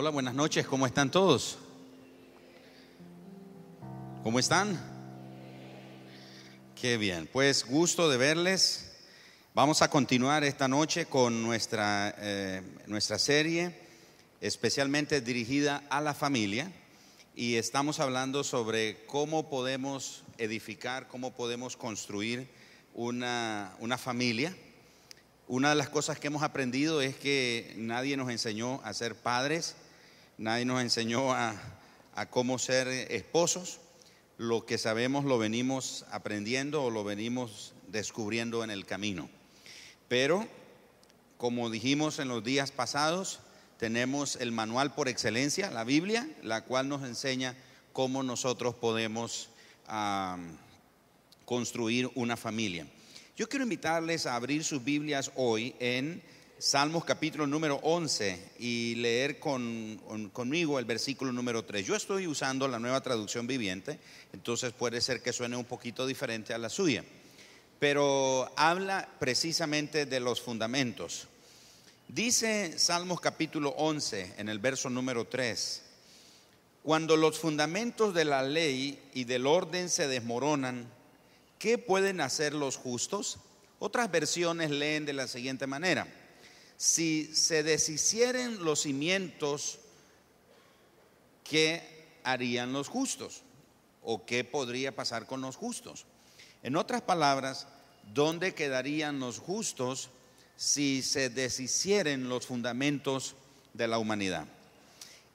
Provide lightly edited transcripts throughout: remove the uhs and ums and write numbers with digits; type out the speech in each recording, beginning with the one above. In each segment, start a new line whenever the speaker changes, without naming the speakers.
Hola, buenas noches, ¿cómo están todos? ¿Cómo están? Qué bien, pues gusto de verles. Vamos a continuar esta noche con nuestra serie, especialmente dirigida a la familia. Y estamos hablando sobre cómo podemos edificar, cómo podemos construir una familia. Una de las cosas que hemos aprendido es que nadie nos enseñó a ser padres, nadie nos enseñó a cómo ser esposos. Lo que sabemos lo venimos aprendiendo o lo venimos descubriendo en el camino. Pero, como dijimos en los días pasados, tenemos el manual por excelencia, la Biblia, la cual nos enseña cómo nosotros podemos construir una familia. Yo quiero invitarles a abrir sus Biblias hoy en Salmos capítulo número 11 y leer conmigo el versículo número 3. Yo estoy usando la Nueva Traducción Viviente, entonces puede ser que suene un poquito diferente a la suya, pero habla precisamente de los fundamentos. Dice Salmos capítulo 11 en el verso número 3: cuando los fundamentos de la ley y del orden se desmoronan, ¿qué pueden hacer los justos? Otras versiones leen de la siguiente manera: si se deshicieren los cimientos, ¿qué harían los justos? ¿O qué podría pasar con los justos? En otras palabras, ¿dónde quedarían los justos si se deshicieren los fundamentos de la humanidad?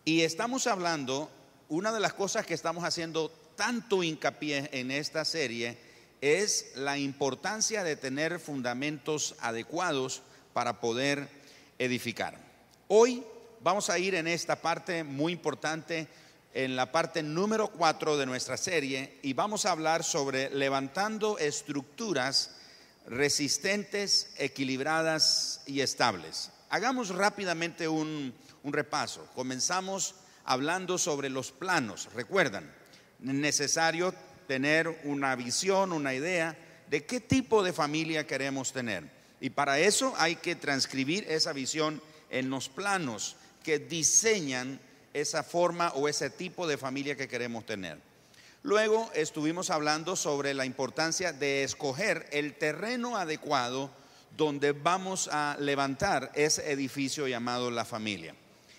Y estamos hablando, una de las cosas que estamos haciendo tanto hincapié en esta serie es la importancia de tener fundamentos adecuados para poder edificar. Hoy vamos a ir en esta parte muy importante, en la parte número 4 de nuestra serie, y vamos a hablar sobre levantando estructuras resistentes, equilibradas y estables. Hagamos rápidamente un repaso. Comenzamos hablando sobre los planos. Recuerdan, es necesario tener una visión, una idea de qué tipo de familia queremos tener. Y para eso hay que transcribir esa visión en los planos que diseñan esa forma o ese tipo de familia que queremos tener. Luego estuvimos hablando sobre la importancia de escoger el terreno adecuado donde vamos a levantar ese edificio llamado la familia.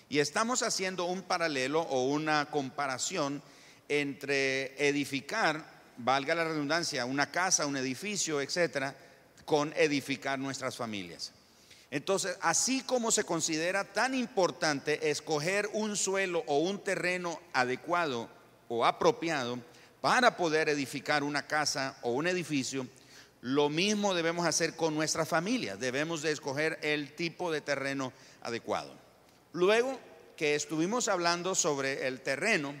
Y estamos haciendo un paralelo o una comparación entre edificar, valga la redundancia, una casa, un edificio, etcétera, con edificar nuestras familias. Entonces, así como se considera tan importante escoger un suelo o un terreno adecuado o apropiado para poder edificar una casa o un edificio, lo mismo debemos hacer con nuestra familia. Debemos de escoger el tipo de terreno adecuado. Luego que estuvimos hablando sobre el terreno,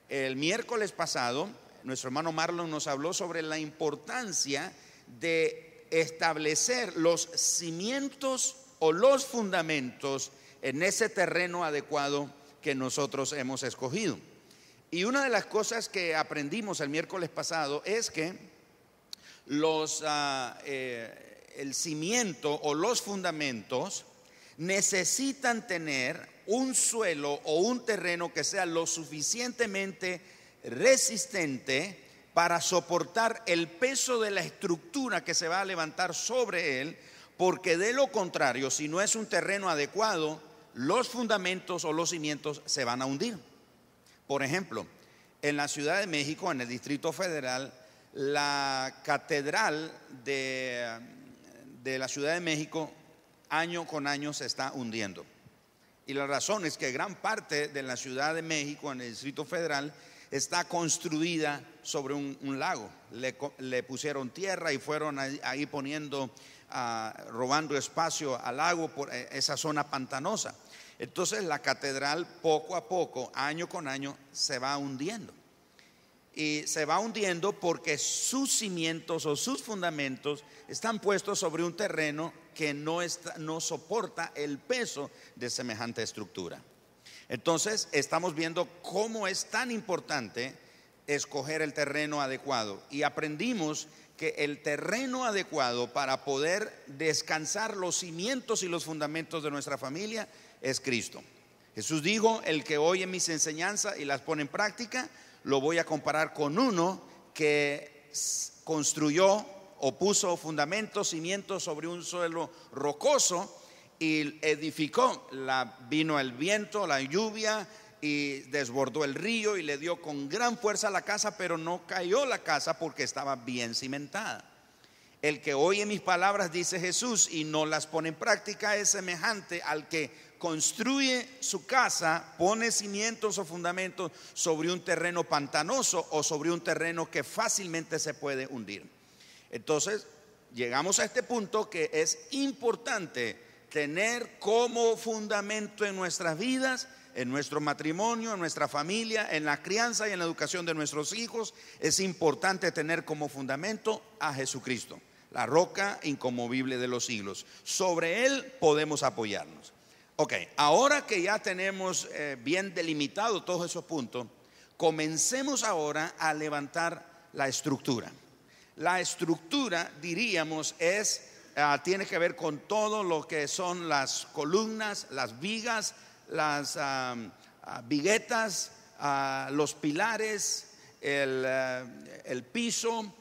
el miércoles pasado, nuestro hermano Marlon nos habló sobre la importancia de establecer los cimientos o los fundamentos en ese terreno adecuado que nosotros hemos escogido. Y una de las cosas que aprendimos el miércoles pasado es que el cimiento o los fundamentos necesitan tener un suelo o un terreno que sea lo suficientemente resistente para soportar el peso de la estructura que se va a levantar sobre él, porque de lo contrario, si no es un terreno adecuado, los fundamentos o los cimientos se van a hundir. Por ejemplo, en la Ciudad de México, en el Distrito Federal, la catedral de la Ciudad de México año con año se está hundiendo. Y la razón es que gran parte de la Ciudad de México, en el Distrito Federal, está construida sobre un lago. Le pusieron tierra y fueron ahí poniendo, robando espacio al lago por esa zona pantanosa. Entonces la catedral poco a poco, año con año, se va hundiendo. Y se va hundiendo porque sus cimientos o sus fundamentos están puestos sobre un terreno que no soporta el peso de semejante estructura. Entonces estamos viendo cómo es tan importante escoger el terreno adecuado, y aprendimos que el terreno adecuado para poder descansar los cimientos y los fundamentos de nuestra familia es Cristo. Jesús dijo: el que oye mis enseñanzas y las pone en práctica, lo voy a comparar con uno que construyó o puso fundamentos, cimientos sobre un suelo rocoso y edificó. Vino el viento, la lluvia, y desbordó el río y le dio con gran fuerza a la casa, pero no cayó la casa porque estaba bien cimentada. El que oye mis palabras, dice Jesús, y no las pone en práctica, es semejante al que construye su casa, pone cimientos o fundamentos sobre un terreno pantanoso o sobre un terreno que fácilmente se puede hundir. Entonces llegamos a este punto que es importante tener como fundamento en nuestras vidas, en nuestro matrimonio, en nuestra familia, en la crianza y en la educación de nuestros hijos. Es importante tener como fundamento a Jesucristo, la roca inconmovible de los siglos. Sobre Él podemos apoyarnos. Ok, ahora que ya tenemos bien delimitado todos esos puntos, comencemos ahora a levantar la estructura. La estructura, diríamos, tiene que ver con todo lo que son las columnas, las vigas, las viguetas, los pilares, el piso,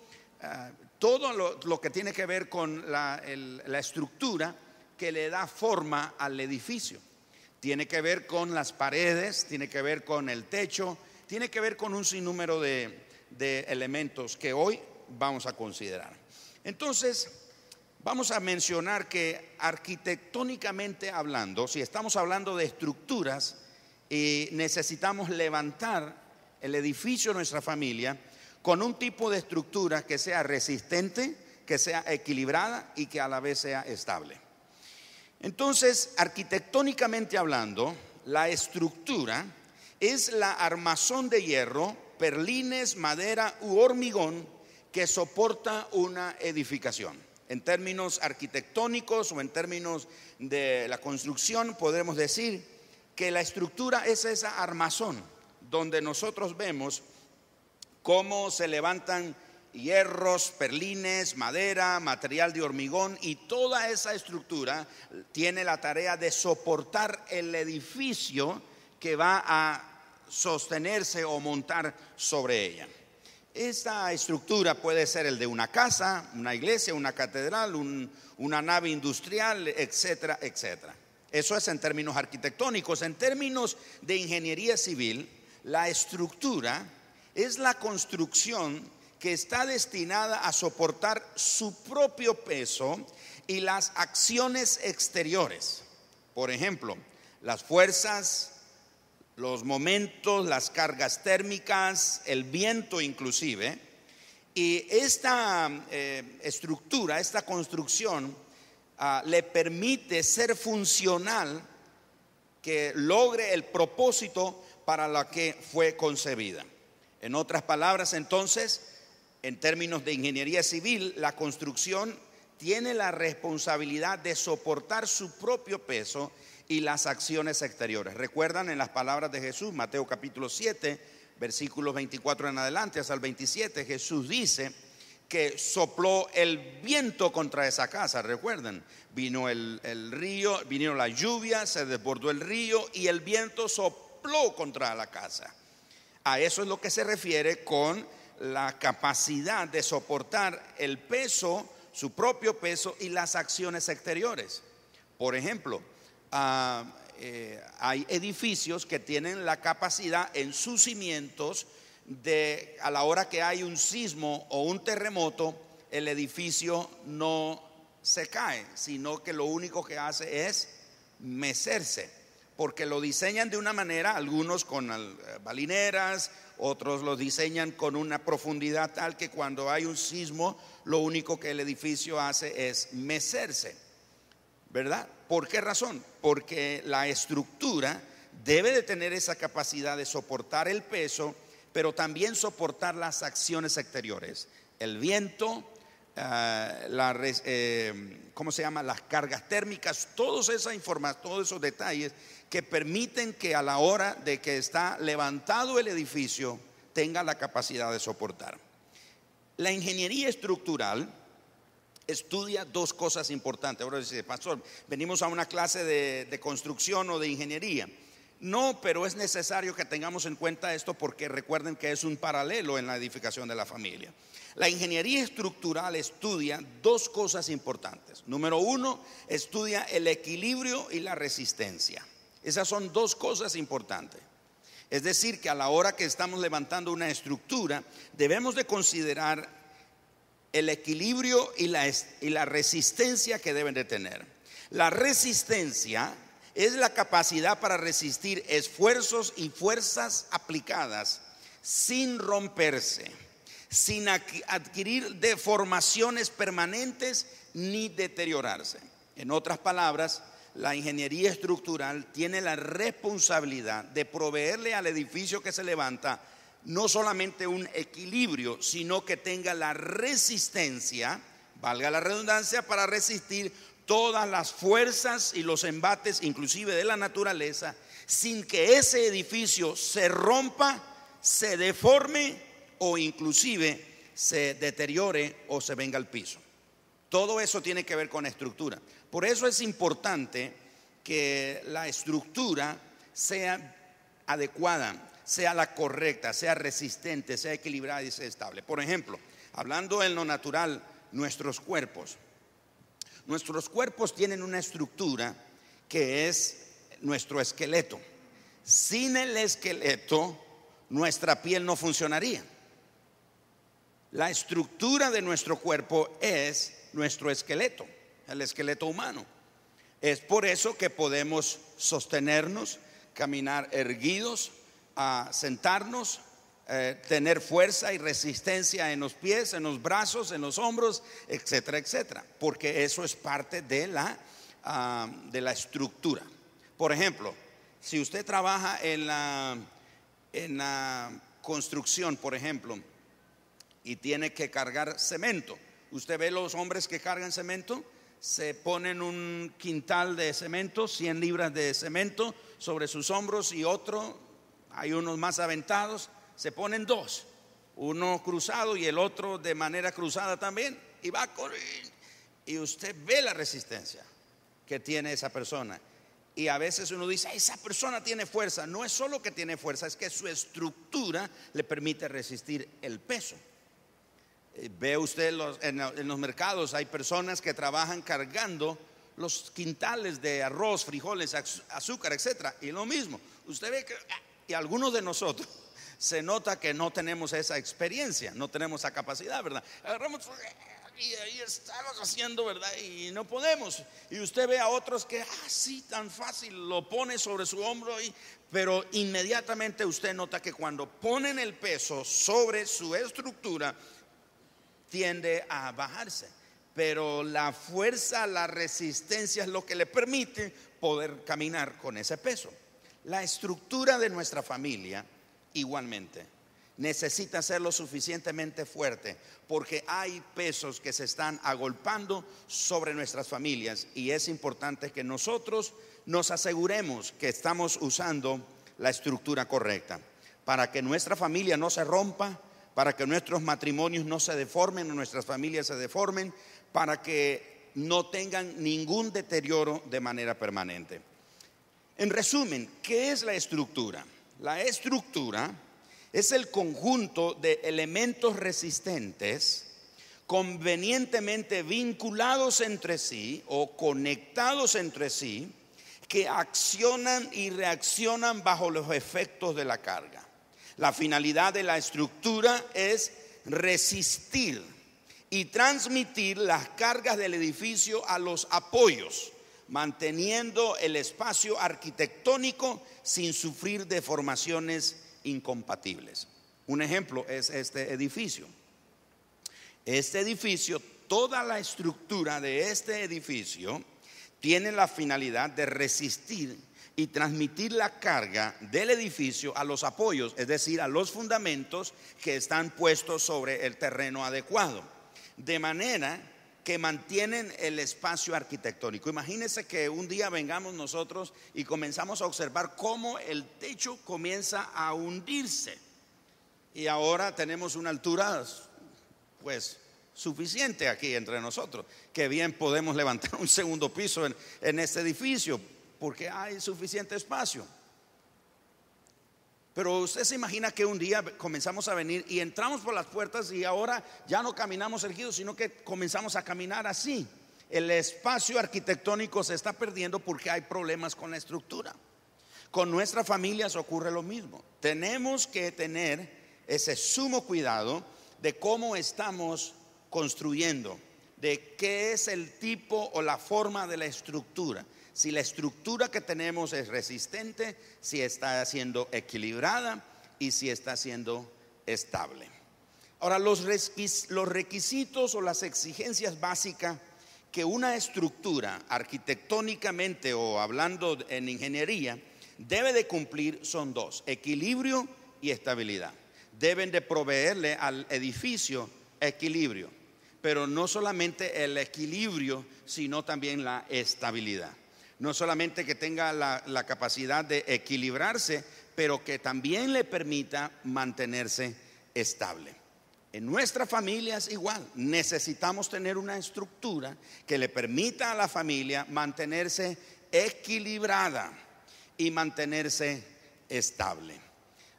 todo lo que tiene que ver con la estructura que le da forma al edificio. Tiene que ver con las paredes, tiene que ver con el techo, tiene que ver con un sinnúmero de elementos que hoy vamos a considerar. Entonces, vamos a mencionar que arquitectónicamente hablando, si estamos hablando de estructuras y necesitamos levantar el edificio de nuestra familia con un tipo de estructura que sea resistente, que sea equilibrada y que a la vez sea estable. Entonces, arquitectónicamente hablando, la estructura es la armazón de hierro, perlines, madera u hormigón que soporta una edificación. En términos arquitectónicos o en términos de la construcción, podremos decir que la estructura es esa armazón donde nosotros vemos cómo se levantan hierros, perlines, madera, material de hormigón, y toda esa estructura tiene la tarea de soportar el edificio que va a sostenerse o montar sobre ella. Esta estructura puede ser el de una casa, una iglesia, una catedral, una nave industrial, etcétera, etcétera. Eso es en términos arquitectónicos. En términos de ingeniería civil, la estructura es la construcción que está destinada a soportar su propio peso y las acciones exteriores. Por ejemplo, las fuerzas, los momentos, las cargas térmicas, el viento inclusive. Y esta estructura, esta construcción le permite ser funcional, que logre el propósito para la que fue concebida. En otras palabras, entonces, en términos de ingeniería civil, la construcción tiene la responsabilidad de soportar su propio peso y las acciones exteriores. Recuerdan en las palabras de Jesús, Mateo capítulo 7, versículos 24 en adelante hasta el 27, Jesús dice que sopló el viento contra esa casa. Recuerdan, vino el río, vino la lluvia, se desbordó el río y el viento sopló contra la casa. A eso es lo que se refiere con la capacidad de soportar el peso, su propio peso y las acciones exteriores. Por ejemplo, hay edificios que tienen la capacidad en sus cimientos de, a la hora que hay un sismo o un terremoto, el edificio no se cae, sino que lo único que hace es mecerse, porque lo diseñan de una manera, algunos con balineras, otros lo diseñan con una profundidad tal que cuando hay un sismo, lo único que el edificio hace es mecerse, ¿verdad? ¿Por qué razón? Porque la estructura debe de tener esa capacidad de soportar el peso, pero también soportar las acciones exteriores, el viento, ¿cómo se llama? Las cargas térmicas, todos esos detalles que permiten que a la hora de que está levantado el edificio tenga la capacidad de soportar. La ingeniería estructural estudia dos cosas importantes. Ahora dice, pastor, venimos a una clase de construcción o de ingeniería. No, pero es necesario que tengamos en cuenta esto porque recuerden que es un paralelo en la edificación de la familia. La ingeniería estructural estudia dos cosas importantes. Número uno, estudia el equilibrio y la resistencia. Esas son dos cosas importantes. Es decir, que a la hora que estamos levantando una estructura, debemos de considerar el equilibrio y la resistencia que deben de tener. La resistencia es la capacidad para resistir esfuerzos y fuerzas aplicadas sin romperse, sin adquirir deformaciones permanentes ni deteriorarse. En otras palabras, la ingeniería estructural tiene la responsabilidad de proveerle al edificio que se levanta no solamente un equilibrio, sino que tenga la resistencia, valga la redundancia, para resistir todas las fuerzas y los embates, inclusive de la naturaleza, sin que ese edificio se rompa, se deforme o inclusive se deteriore o se venga al piso. Todo eso tiene que ver con estructura. Por eso es importante que la estructura sea adecuada, sea la correcta, sea resistente, sea equilibrada y sea estable. Por ejemplo, hablando en lo natural, nuestros cuerpos tienen una estructura que es nuestro esqueleto. Sin el esqueleto, nuestra piel no funcionaría. La estructura de nuestro cuerpo es nuestro esqueleto, el esqueleto humano. Es por eso que podemos sostenernos, caminar erguidos, sentarnos, tener fuerza y resistencia en los pies, en los brazos, en los hombros, etcétera, etcétera, porque eso es parte de la estructura. Por ejemplo, si usted trabaja en la construcción, por ejemplo, y tiene que cargar cemento, usted ve los hombres que cargan cemento, se ponen un quintal de cemento, 100 libras de cemento sobre sus hombros y otro, hay unos más aventados, se ponen dos, uno cruzado y el otro de manera cruzada también, y va a correr, y usted ve la resistencia que tiene esa persona. Y a veces uno dice, esa persona tiene fuerza. No es solo que tiene fuerza, es que su estructura le permite resistir el peso. Ve usted en los mercados, hay personas que trabajan cargando los quintales de arroz, frijoles, azúcar, etcétera. Y lo mismo, usted ve que, y algunos de nosotros se nota que no tenemos esa experiencia, no tenemos esa capacidad, ¿verdad? Agarramos y ahí estamos haciendo, ¿verdad? Y no podemos. Y usted ve a otros que así tan fácil lo pone sobre su hombro, pero inmediatamente usted nota que cuando ponen el peso sobre su estructura tiende a bajarse. Pero la fuerza, la resistencia es lo que le permite poder caminar con ese peso. La estructura de nuestra familia igualmente necesita ser lo suficientemente fuerte, porque hay pesos que se están agolpando sobre nuestras familias, y es importante que nosotros nos aseguremos que estamos usando la estructura correcta para que nuestra familia no se rompa, para que nuestros matrimonios no se deformen, nuestras familias se deformen, para que no tengan ningún deterioro de manera permanente. En resumen, ¿qué es la estructura? La estructura es el conjunto de elementos resistentes convenientemente vinculados entre sí o conectados entre sí, que accionan y reaccionan bajo los efectos de la carga. La finalidad de la estructura es resistir y transmitir las cargas del edificio a los apoyos, manteniendo el espacio arquitectónico sin sufrir deformaciones incompatibles. Un ejemplo es este edificio. Este edificio, toda la estructura de este edificio tiene la finalidad de resistir y transmitir la carga del edificio a los apoyos, es decir, a los fundamentos que están puestos sobre el terreno adecuado, de manera que mantienen el espacio arquitectónico. Imagínense que un día vengamos nosotros y comenzamos a observar cómo el techo comienza a hundirse, y ahora tenemos una altura pues suficiente aquí entre nosotros, que bien podemos levantar un segundo piso en este edificio porque hay suficiente espacio. Pero usted se imagina que un día comenzamos a venir y entramos por las puertas y ahora ya no caminamos erguidos, sino que comenzamos a caminar así. El espacio arquitectónico se está perdiendo porque hay problemas con la estructura. Con nuestras familias ocurre lo mismo. Tenemos que tener ese sumo cuidado de cómo estamos construyendo, de qué es el tipo o la forma de la estructura. Si la estructura que tenemos es resistente, si está siendo equilibrada y si está siendo estable. Ahora, los requisitos o las exigencias básicas que una estructura arquitectónicamente o hablando en ingeniería debe de cumplir son dos: equilibrio y estabilidad. Deben de proveerle al edificio equilibrio, pero no solamente el equilibrio, sino también la estabilidad. No solamente que tenga la capacidad de equilibrarse, pero que también le permita mantenerse estable. En nuestras familias igual, necesitamos tener una estructura que le permita a la familia mantenerse equilibrada y mantenerse estable.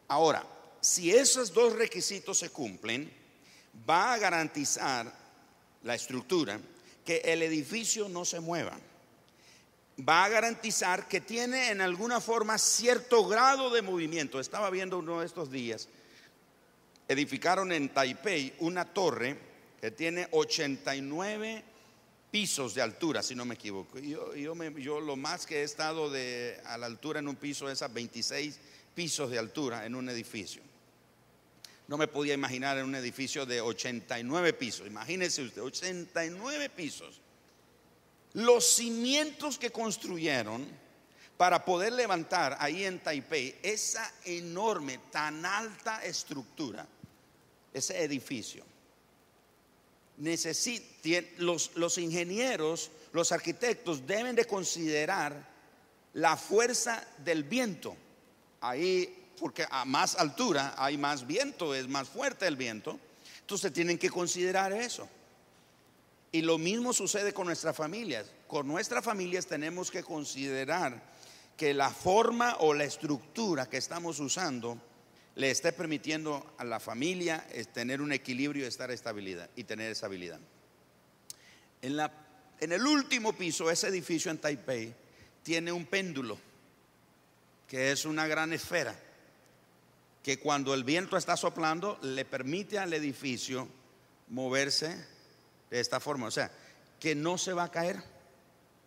Ahora, si esos dos requisitos se cumplen, va a garantizar la estructura que el edificio no se mueva. Va a garantizar que tiene en alguna forma cierto grado de movimiento. Estaba viendo uno de estos días, edificaron en Taipei una torre que tiene 89 pisos de altura, si no me equivoco. Yo lo más que he estado a la altura en un piso es a 26 pisos de altura en un edificio. No me podía imaginar en un edificio de 89 pisos. Imagínese usted, 89 pisos. Los cimientos que construyeron para poder levantar ahí en Taipei esa enorme, tan alta estructura, ese edificio, los ingenieros, los arquitectos deben de considerar la fuerza del viento. Ahí, porque a más altura hay más viento, es más fuerte el viento. Entonces tienen que considerar eso. Y lo mismo sucede con nuestras familias. Con nuestras familias tenemos que considerar que la forma o la estructura que estamos usando le esté permitiendo a la familia tener un equilibrio y tener estabilidad. En el último piso, ese edificio en Taipei tiene un péndulo, que es una gran esfera, que cuando el viento está soplando le permite al edificio moverse de esta forma, o sea, que no se va a caer,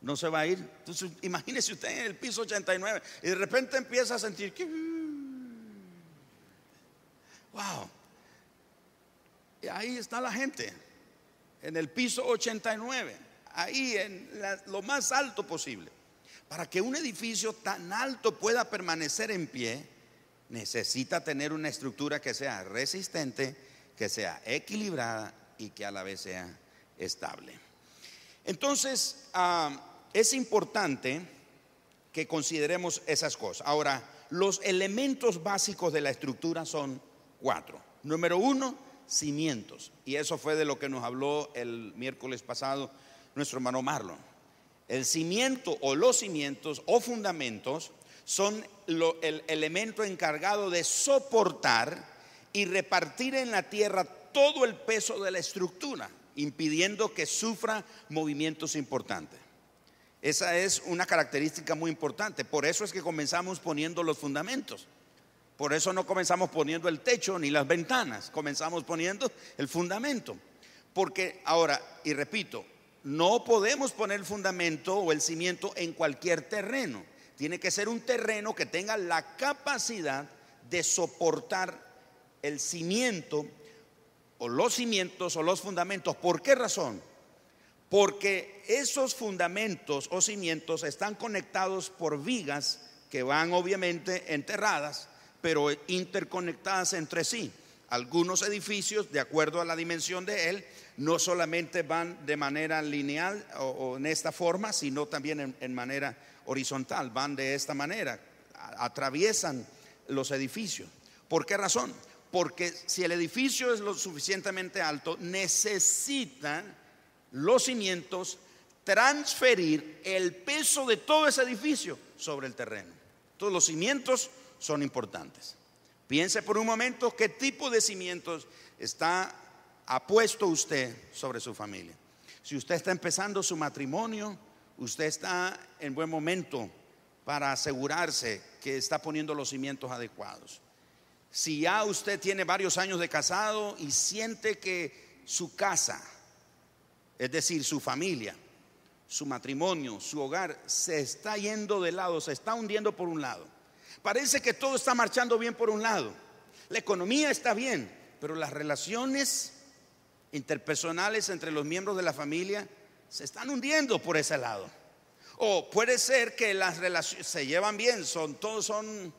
no se va a ir. Entonces imagínese usted en el piso 89 y de repente empieza a sentir que wow, y ahí está la gente en el piso 89, ahí en lo más alto posible. Para que un edificio tan alto pueda permanecer en pie, necesita tener una estructura que sea resistente, que sea equilibrada y que a la vez sea estable. Entonces, es importante que consideremos esas cosas. Ahora, los elementos básicos de la estructura son 4. Número 1, cimientos. Y eso fue de lo que nos habló el miércoles pasado nuestro hermano Marlon. El cimiento o los cimientos o fundamentos son el elemento encargado de soportar y repartir en la tierra todo el peso de la estructura, impidiendo que sufra movimientos importantes. Esa es una característica muy importante. Por eso es que comenzamos poniendo los fundamentos. Por eso no comenzamos poniendo el techo ni las ventanas, comenzamos poniendo el fundamento. Porque ahora, y repito, no podemos poner el fundamento o el cimiento en cualquier terreno. Tiene que ser un terreno que tenga la capacidad de soportar el cimiento o los cimientos o los fundamentos. ¿Por qué razón? Porque esos fundamentos o cimientos están conectados por vigas que van obviamente enterradas, pero interconectadas entre sí. Algunos edificios, de acuerdo a la dimensión de él, no solamente van de manera lineal o en esta forma, sino también en manera horizontal, van de esta manera, atraviesan los edificios. ¿Por qué razón? Porque si el edificio es lo suficientemente alto, necesitan los cimientos transferir el peso de todo ese edificio sobre el terreno. Todos los cimientos son importantes. Piense por un momento qué tipo de cimientos ha puesto usted sobre su familia. Si usted está empezando su matrimonio, usted está en buen momento para asegurarse que está poniendo los cimientos adecuados. Si ya usted tiene varios años de casado y siente que su casa, es decir, su familia, su matrimonio, su hogar, se está yendo de lado, se está hundiendo por un lado. Parece que todo está marchando bien por un lado. La economía está bien, pero las relaciones interpersonales entre los miembros de la familia se están hundiendo por ese lado. O puede ser que las relaciones se llevan bien, todos son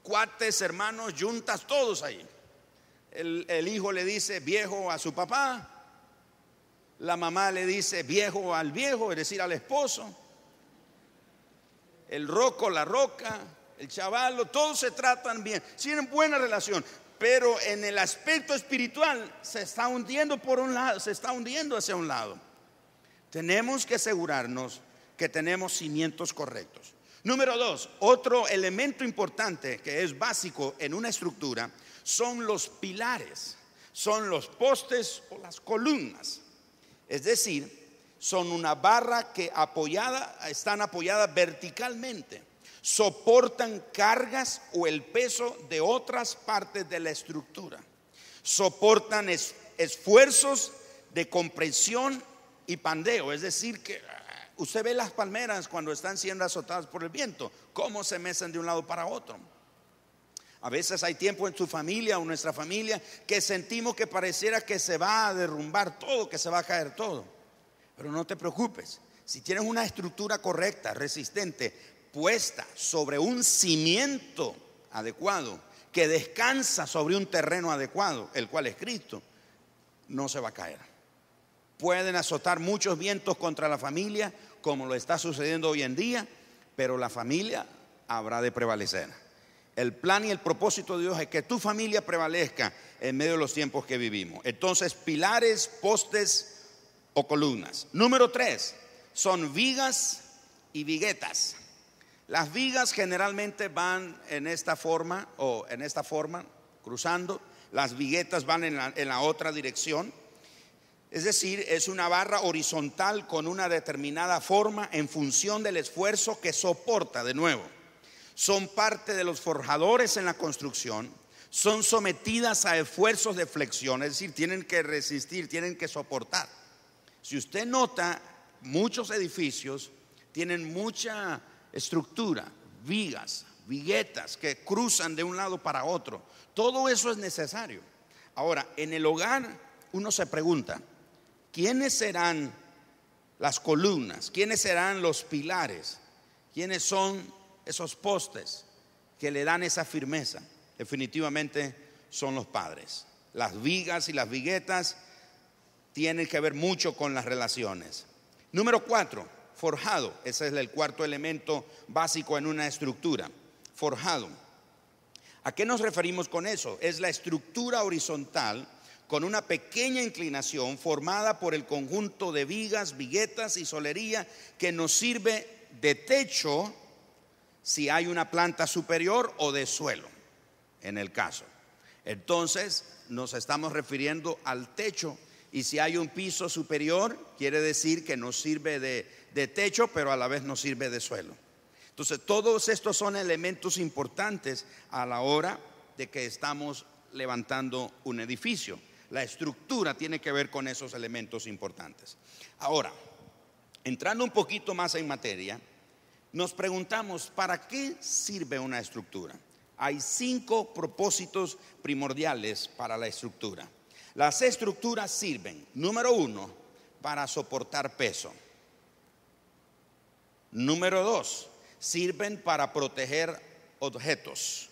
cuates, hermanos, yuntas, todos ahí. El hijo le dice viejo a su papá, la mamá le dice viejo al viejo, es decir, al esposo. El roco, la roca, el chavalo, todos se tratan bien, tienen buena relación, pero en el aspecto espiritual se está hundiendo por un lado, se está hundiendo hacia un lado. Tenemos que asegurarnos que tenemos cimientos correctos. Número 2, otro elemento importante que es básico en una estructura son los pilares, son los postes o las columnas. Es decir, son una barra que están apoyadas verticalmente, soportan cargas o el peso de otras partes de la estructura, soportan esfuerzos de compresión y pandeo. Es decir, que usted ve las palmeras cuando están siendo azotadas por el viento, cómo se mecen de un lado para otro. A veces hay tiempo en su familia o nuestra familia que sentimos que pareciera que se va a derrumbar todo, que se va a caer todo. Pero no te preocupes, si tienes una estructura correcta, resistente, puesta sobre un cimiento adecuado, que descansa sobre un terreno adecuado, el cual es Cristo, no se va a caer. Pueden azotar muchos vientos contra la familia, como lo está sucediendo hoy en día, pero la familia habrá de prevalecer. El plan y el propósito de Dios es que tu familia prevalezca en medio de los tiempos que vivimos. Entonces, pilares, postes o columnas. Número 3, son vigas y viguetas. Las vigas generalmente van en esta forma cruzando. Las viguetas van en la otra dirección. Es decir, es una barra horizontal con una determinada forma en función del esfuerzo que soporta. De nuevo, son parte de los forjadores en la construcción, son sometidas a esfuerzos de flexión, es decir, tienen que resistir, tienen que soportar. Si usted nota, muchos edificios tienen mucha estructura, vigas, viguetas que cruzan de un lado para otro. Todo eso es necesario. Ahora, en el hogar uno se pregunta, ¿quiénes serán las columnas? ¿Quiénes serán los pilares? ¿Quiénes son esos postes que le dan esa firmeza? Definitivamente son los padres. Las vigas y las viguetas tienen que ver mucho con las relaciones. Número 4, forjado. Ese es el cuarto elemento básico en una estructura. Forjado. ¿A qué nos referimos con eso? Es la estructura horizontal con una pequeña inclinación formada por el conjunto de vigas, viguetas y solería que nos sirve de techo si hay una planta superior o de suelo, en el caso. Entonces nos estamos refiriendo al techo, y si hay un piso superior, quiere decir que nos sirve de techo, pero a la vez nos sirve de suelo. Entonces todos estos son elementos importantes a la hora de que estamos levantando un edificio. La estructura tiene que ver con esos elementos importantes. Ahora, entrando un poquito más en materia, nos preguntamos, ¿para qué sirve una estructura? Hay 5 propósitos primordiales para la estructura. Las estructuras sirven, número 1, para soportar peso. Número 2, sirven para proteger objetos.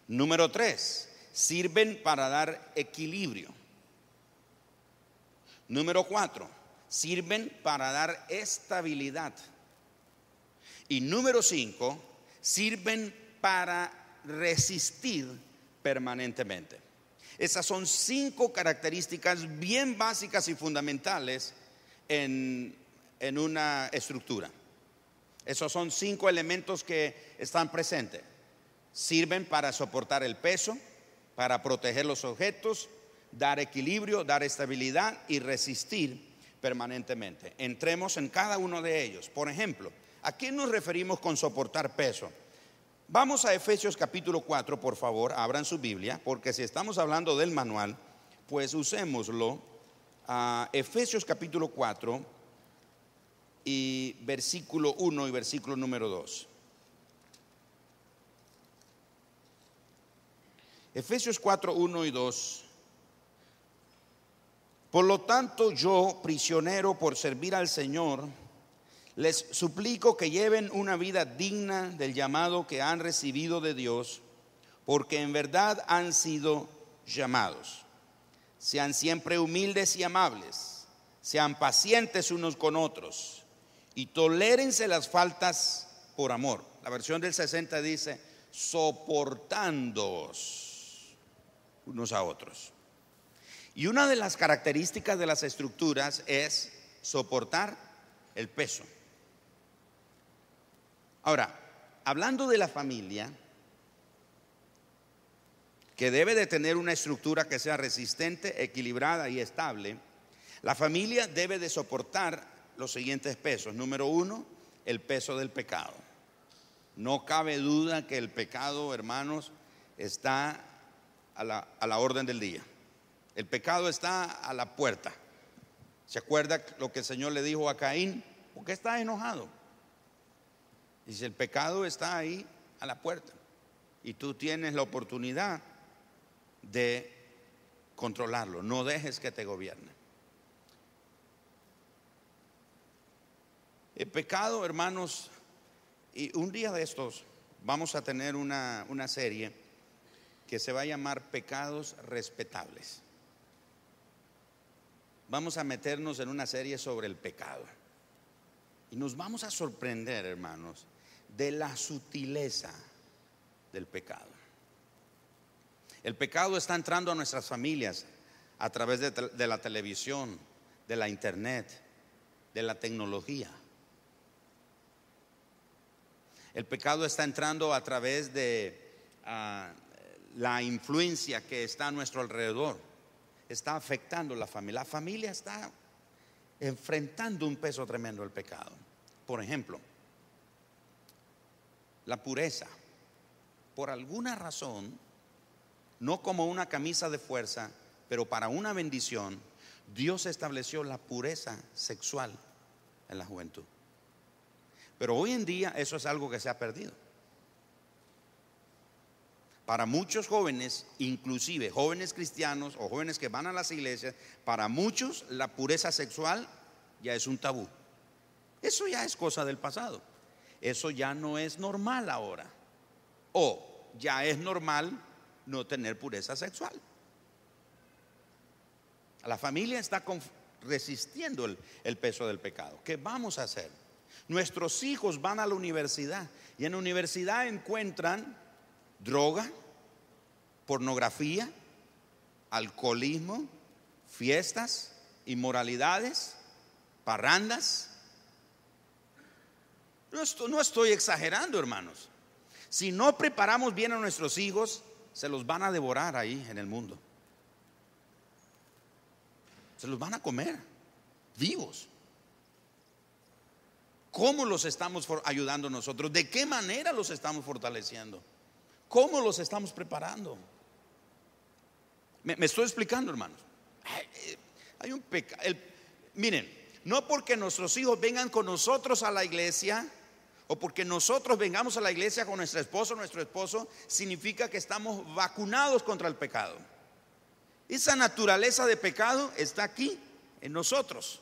Número 3, sirven para dar equilibrio. Número 4, sirven para dar estabilidad. Y número 5, sirven para resistir permanentemente. Esas son 5 características bien básicas y fundamentales en una estructura. Esos son 5 elementos que están presentes. Sirven para soportar el peso, para proteger los objetos, dar equilibrio, dar estabilidad y resistir permanentemente. Entremos en cada uno de ellos. Por ejemplo, ¿a qué nos referimos con soportar peso? Vamos a Efesios capítulo 4, por favor, abran su Biblia, porque si estamos hablando del manual, pues usémoslo. Efesios capítulo 4 y versículo 1 y versículo número 2. Efesios 4, 1 y 2. Por lo tanto, yo, prisionero por servir al Señor, les suplico que lleven una vida digna del llamado que han recibido de Dios, porque en verdad han sido llamados. Sean siempre humildes y amables, sean pacientes unos con otros y tolérense las faltas por amor. La versión del 60 dice, soportándoos unos a otros. Y una de las características de las estructuras es soportar el peso. Ahora, hablando de la familia, que debe de tener una estructura que sea resistente, equilibrada y estable, la familia debe de soportar los siguientes pesos. Número 1, el peso del pecado. No cabe duda que el pecado, hermanos, está a la orden del día. El pecado está a la puerta. ¿Se acuerda lo que el Señor le dijo a Caín? ¿Por qué estás enojado? Dice, el pecado está ahí a la puerta y tú tienes la oportunidad de controlarlo. No dejes que te gobierne. El pecado, hermanos, y un día de estos vamos a tener una serie que se va a llamar Pecados Respetables. Vamos a meternos en una serie sobre el pecado y nos vamos a sorprender, hermanos, de la sutileza del pecado. El pecado está entrando a nuestras familias a través de la televisión, de la internet, de la tecnología. El pecado está entrando a través de la influencia que está a nuestro alrededor. Está afectando la familia. La familia está enfrentando un peso tremendo del pecado. Por ejemplo, la pureza. Por alguna razón, no como una camisa de fuerza, pero para una bendición, Dios estableció la pureza sexual en la juventud. Pero hoy en día eso es algo que se ha perdido. Para muchos jóvenes, inclusive jóvenes cristianos o jóvenes que van a las iglesias, para muchos la pureza sexual ya es un tabú. Eso ya es cosa del pasado. Eso ya no es normal ahora. O ya es normal no tener pureza sexual. La familia está resistiendo el peso del pecado. ¿Qué vamos a hacer? Nuestros hijos van a la universidad y en la universidad encuentran droga, pornografía, alcoholismo, fiestas, inmoralidades, parrandas. No estoy exagerando, hermanos. Si no preparamos bien a nuestros hijos, se los van a devorar ahí en el mundo. Se los van a comer vivos. ¿Cómo los estamos ayudando nosotros? ¿De qué manera los estamos fortaleciendo? ¿Cómo los estamos preparando? Me estoy explicando, hermanos. Hay un pecado. Miren, no porque nuestros hijos vengan con nosotros a la iglesia o porque nosotros vengamos a la iglesia con nuestro esposo, significa que estamos vacunados contra el pecado. Esa naturaleza de pecado está aquí en nosotros.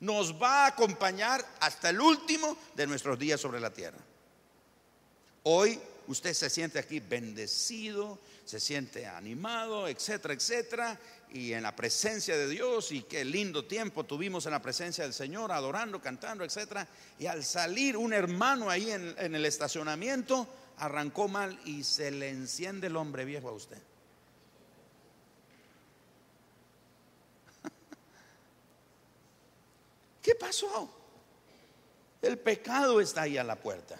Nos va a acompañar hasta el último de nuestros días sobre la tierra. Hoy usted se siente aquí bendecido, se siente animado, etcétera, etcétera, y en la presencia de Dios, y qué lindo tiempo tuvimos en la presencia del Señor, adorando, cantando, etcétera. Y al salir un hermano ahí en el estacionamiento arrancó mal y se le enciende el hombre viejo a usted. ¿Qué pasó? El pecado está ahí a la puerta.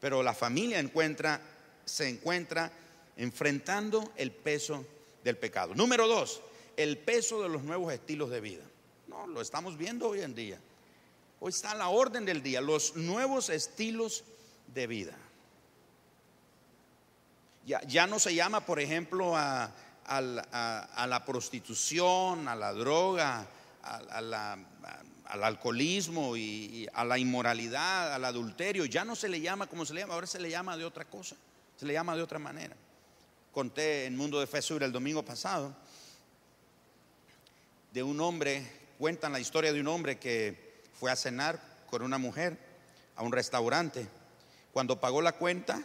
Pero la familia encuentra se encuentra enfrentando el peso del pecado. Número 2, el peso de los nuevos estilos de vida. No, lo estamos viendo hoy en día. Hoy está a la orden del día, los nuevos estilos de vida. Ya no se llama, por ejemplo, a la prostitución, a la droga, al alcoholismo y a la inmoralidad, al adulterio. Ya no se le llama como se le llama, ahora se le llama de otra cosa, se le llama de otra manera. Conté en Mundo de Fe Sur el domingo pasado de un hombre, cuentan la historia de un hombre que fue a cenar con una mujer a un restaurante. Cuando pagó la cuenta,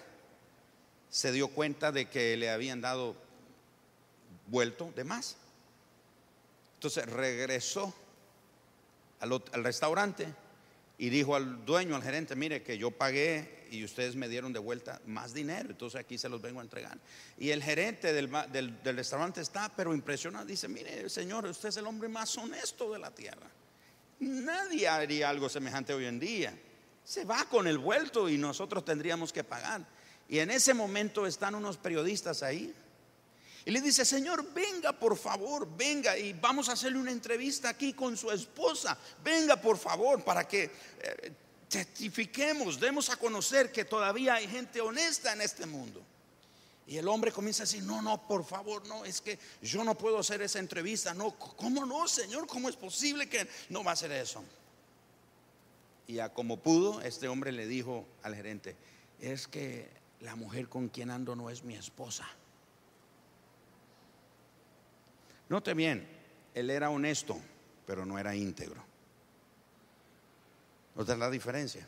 se dio cuenta de que le habían dado vuelto de más. Entonces regresó al restaurante y dijo al dueño, al gerente: mire, que yo pagué y ustedes me dieron de vuelta más dinero, entonces aquí se los vengo a entregar. Y el gerente del restaurante está pero impresionado, dice: mire, señor, usted es el hombre más honesto de la tierra. Nadie haría algo semejante hoy en día. Se va con el vuelto y nosotros tendríamos que pagar. Y en ese momento están unos periodistas ahí y le dice: señor, venga por favor, venga y vamos a hacerle una entrevista aquí con su esposa. Venga por favor para que testifiquemos, demos a conocer que todavía hay gente honesta en este mundo. Y el hombre comienza a decir: no, por favor, no, es que yo no puedo hacer esa entrevista. No, ¿cómo no, señor? ¿Cómo es posible que no va a hacer eso? Y a como pudo, este hombre le dijo al gerente: es que la mujer con quien ando no es mi esposa. Note bien, él era honesto, pero no era íntegro. ¿Nota la diferencia?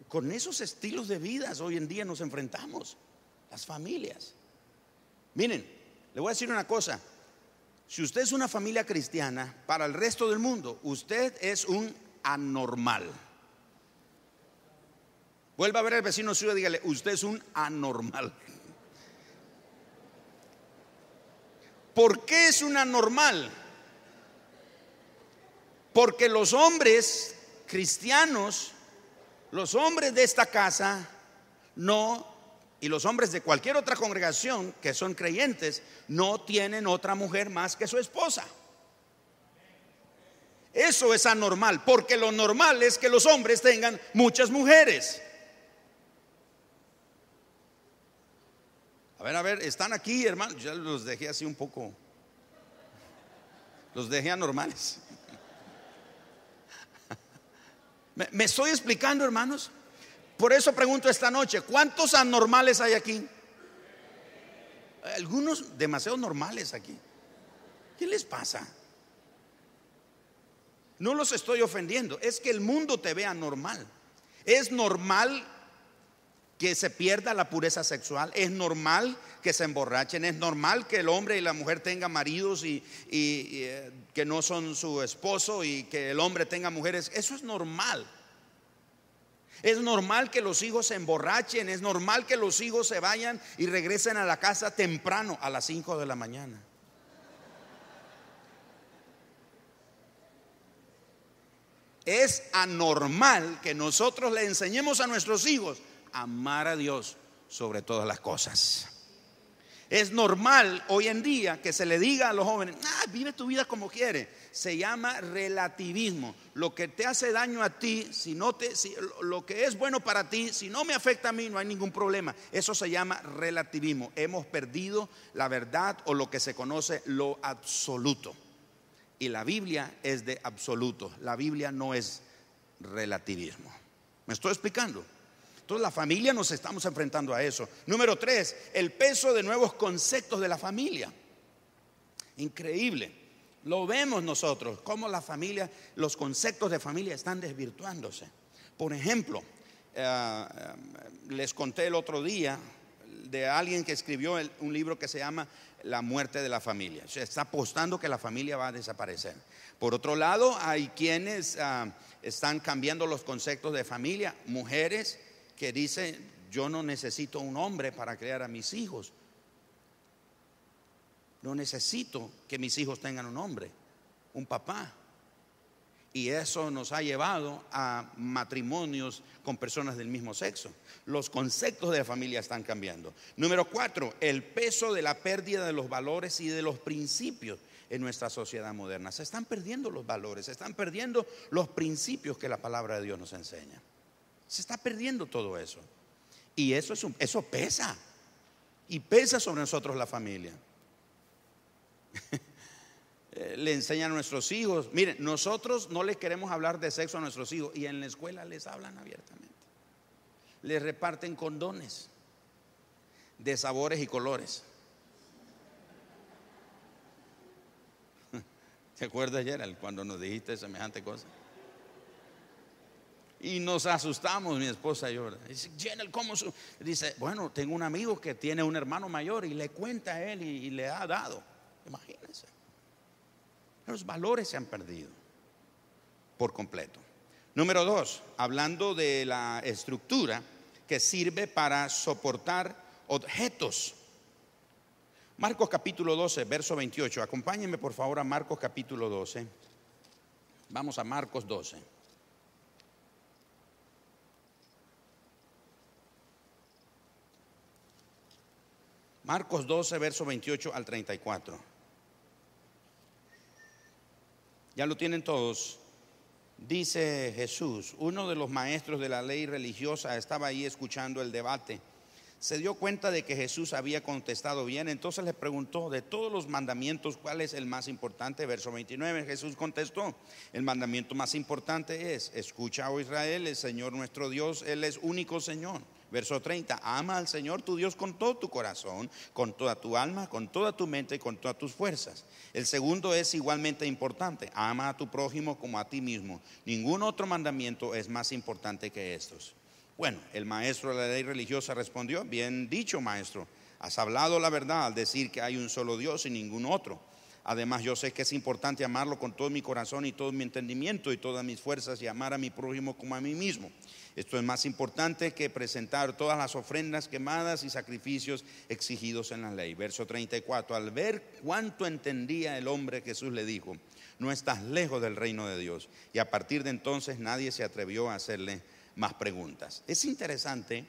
Con esos estilos de vida hoy en día nos enfrentamos, las familias. Miren, le voy a decir una cosa: si usted es una familia cristiana, para el resto del mundo, usted es un anormal. Vuelva a ver al vecino suyo y dígale: usted es un anormal. ¿Por qué es un anormal? Porque los hombres cristianos, los hombres de esta casa, no, y los hombres de cualquier otra congregación que son creyentes, no tienen otra mujer más que su esposa. Eso es anormal, porque lo normal es que los hombres tengan muchas mujeres. A ver, están aquí, hermanos. Ya los dejé así un poco, los dejé anormales. ¿Me estoy explicando, hermanos? Por eso pregunto esta noche: ¿cuántos anormales hay aquí? Algunos demasiado normales aquí. ¿Qué les pasa? No los estoy ofendiendo, es que el mundo te ve anormal. Es normal que se pierda la pureza sexual, es normal que se emborrachen, es normal que el hombre y la mujer tengan maridos y que no son su esposo, y que el hombre tenga mujeres. Eso es normal. Es normal que los hijos se emborrachen, es normal que los hijos se vayan y regresen a la casa temprano, a las 5 de la mañana. Es anormal que nosotros le enseñemos a nuestros hijos a amar a Dios sobre todas las cosas. Es normal hoy en día que se le diga a los jóvenes: vive tu vida como quieres. Se llama relativismo. Lo que te hace daño a ti, lo que es bueno para ti, si no me afecta a mí, no hay ningún problema. Eso se llama relativismo. Hemos perdido la verdad, o lo que se conoce lo absoluto. Y la Biblia es de absoluto. La Biblia no es relativismo. ¿Me estoy explicando? Entonces la familia, nos estamos enfrentando a eso. Número 3, el peso de nuevos conceptos de la familia. Increíble. Lo vemos nosotros, cómo la familia, los conceptos de familia están desvirtuándose. Por ejemplo, les conté el otro día de alguien que escribió un libro que se llama La muerte de la familia. O sea, está apostando que la familia va a desaparecer. Por otro lado, hay quienes están cambiando los conceptos de familia. Mujeres que dicen: yo no necesito un hombre para criar a mis hijos. No necesito que mis hijos tengan un hombre, un papá. Y eso nos ha llevado a matrimonios con personas del mismo sexo. Los conceptos de la familia están cambiando. Número 4, el peso de la pérdida de los valores y de los principios en nuestra sociedad moderna. Se están perdiendo los valores, se están perdiendo los principios que la palabra de Dios nos enseña. Se está perdiendo todo eso. Y eso pesa. Y pesa sobre nosotros la familia. Le enseñan a nuestros hijos. Miren, nosotros no les queremos hablar de sexo a nuestros hijos, y en la escuela les hablan abiertamente. Les reparten condones de sabores y colores. ¿Te acuerdas, Gerald, cuando nos dijiste semejante cosa? Y nos asustamos, mi esposa y yo. Dice, Gerald, ¿cómo? Dice, bueno, tengo un amigo que tiene un hermano mayor y le cuenta a él y le ha dado. Imagínense. Los valores se han perdido por completo. Número 2, hablando de la estructura que sirve para soportar objetos. Marcos capítulo 12, verso 28. Acompáñenme por favor a Marcos capítulo 12. Vamos a Marcos 12. Marcos 12, verso 28 al 34. Ya lo tienen todos. Dice Jesús, uno de los maestros de la ley religiosa estaba ahí escuchando el debate. Se dio cuenta de que Jesús había contestado bien, entonces le preguntó, de todos los mandamientos, ¿cuál es el más importante? Verso 29, Jesús contestó, el mandamiento más importante es, escucha, oh Israel, el Señor nuestro Dios, Él es único Señor. Verso 30, ama al Señor tu Dios con todo tu corazón, con toda tu alma, con toda tu mente y con todas tus fuerzas. El segundo es igualmente importante, ama a tu prójimo como a ti mismo. Ningún otro mandamiento es más importante que estos. Bueno, el maestro de la ley religiosa respondió, bien dicho, maestro, has hablado la verdad al decir que hay un solo Dios y ningún otro. Además, yo sé que es importante amarlo con todo mi corazón y todo mi entendimiento y todas mis fuerzas, y amar a mi prójimo como a mí mismo. Esto es más importante que presentar todas las ofrendas quemadas y sacrificios exigidos en la ley. Verso 34, al ver cuánto entendía el hombre, Jesús le dijo, no estás lejos del reino de Dios. Y a partir de entonces nadie se atrevió a hacerle más preguntas. Es interesante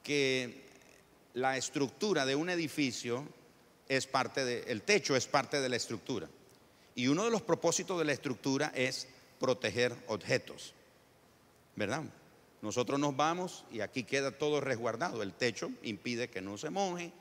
que la estructura de un edificio es el techo es parte de la estructura. Y uno de los propósitos de la estructura es proteger objetos, ¿verdad? Nosotros nos vamos y aquí queda todo resguardado. El techo impide que no se moje,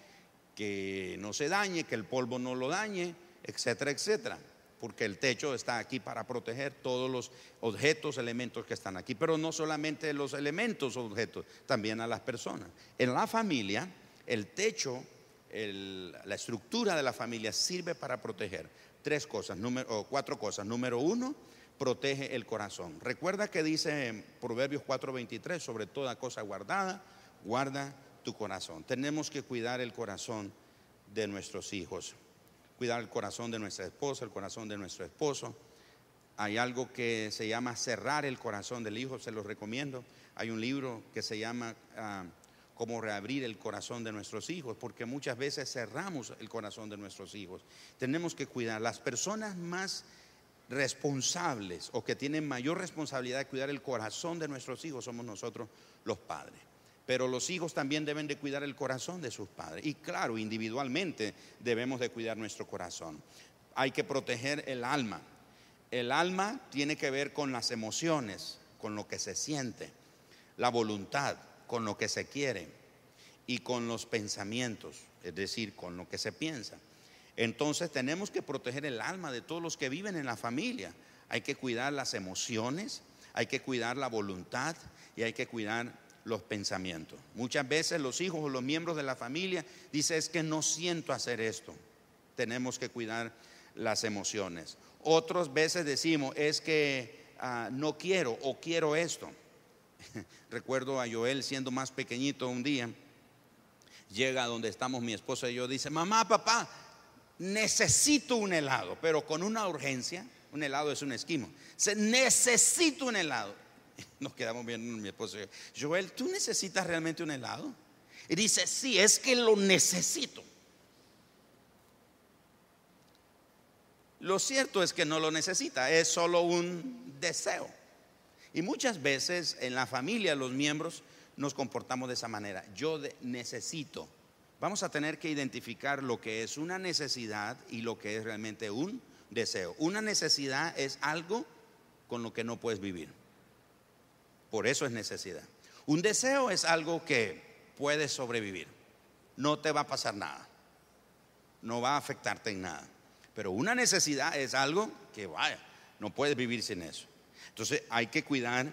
que no se dañe, que el polvo no lo dañe, etcétera, etcétera. Porque el techo está aquí para proteger todos los objetos, elementos que están aquí. Pero no solamente los elementos, objetos, también a las personas. En la familia, el techo, la estructura de la familia sirve para proteger cuatro cosas. Número 1, protege el corazón. Recuerda que dice en Proverbios 4:23, sobre toda cosa guardada, guarda tu corazón. Tenemos que cuidar el corazón de nuestros hijos, cuidar el corazón de nuestra esposa, el corazón de nuestro esposo. Hay algo que se llama cerrar el corazón del hijo, se los recomiendo. Hay un libro que se llama Cómo reabrir el corazón de nuestros hijos, porque muchas veces cerramos el corazón de nuestros hijos. Tenemos que cuidar. Las personas más responsables o que tienen mayor responsabilidad de cuidar el corazón de nuestros hijos somos nosotros los padres. Pero los hijos también deben de cuidar el corazón de sus padres. Y claro, individualmente debemos de cuidar nuestro corazón. Hay que proteger el alma. El alma tiene que ver con las emociones, con lo que se siente, la voluntad, con lo que se quiere, y con los pensamientos, es decir, con lo que se piensa. Entonces tenemos que proteger el alma de todos los que viven en la familia. Hay que cuidar las emociones, hay que cuidar la voluntad y hay que cuidar los pensamientos. Muchas veces los hijos o los miembros de la familia dicen, es que no siento hacer esto. Tenemos que cuidar las emociones. Otras veces decimos, es que no quiero o quiero esto. Recuerdo a Joel siendo más pequeñito un día, llega donde estamos mi esposa y yo, dice, mamá, papá, necesito un helado, pero con una urgencia. Un helado es un esquimo. Necesito un helado. Nos quedamos viendo mi esposa y yo, Joel, ¿tú necesitas realmente un helado? Y dice, sí, es que lo necesito. Lo cierto es que no lo necesita, es solo un deseo. Y muchas veces en la familia los miembros nos comportamos de esa manera. Necesito. Vamos a tener que identificar lo que es una necesidad y lo que es realmente un deseo. Una necesidad es algo con lo que no puedes vivir. Por eso es necesidad. Un deseo es algo que puedes sobrevivir. No te va a pasar nada. No va a afectarte en nada. Pero una necesidad es algo que vaya, no puedes vivir sin eso. Entonces hay que cuidar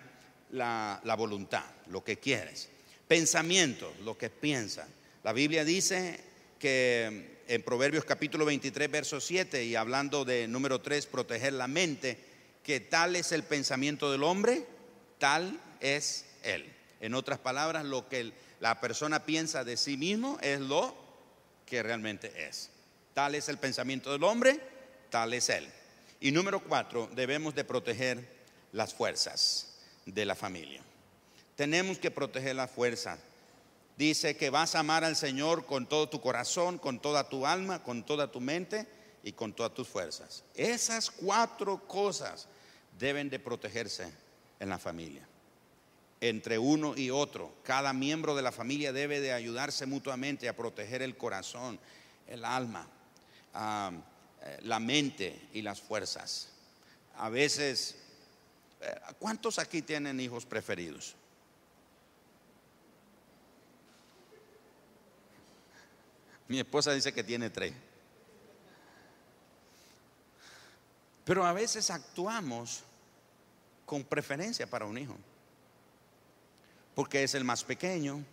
la voluntad, lo que quieres. Pensamientos, lo que piensas. La Biblia dice que en Proverbios capítulo 23, verso 7, y hablando de número 3, proteger la mente, que tal es el pensamiento del hombre, tal es él. En otras palabras, lo que la persona piensa de sí mismo es lo que realmente es. Tal es el pensamiento del hombre, tal es él. Y número 4, debemos de proteger las fuerzas de la familia. Tenemos que proteger las fuerzas. Dice que vas a amar al Señor con todo tu corazón, con toda tu alma, con toda tu mente y con todas tus fuerzas. Esas 4 cosas deben de protegerse en la familia. Entre uno y otro, cada miembro de la familia debe de ayudarse mutuamente a proteger el corazón, el alma, la mente y las fuerzas. A veces, ¿cuántos aquí tienen hijos preferidos? Mi esposa dice que tiene 3. Pero a veces actuamos con preferencia para un hijo, porque es el más pequeño,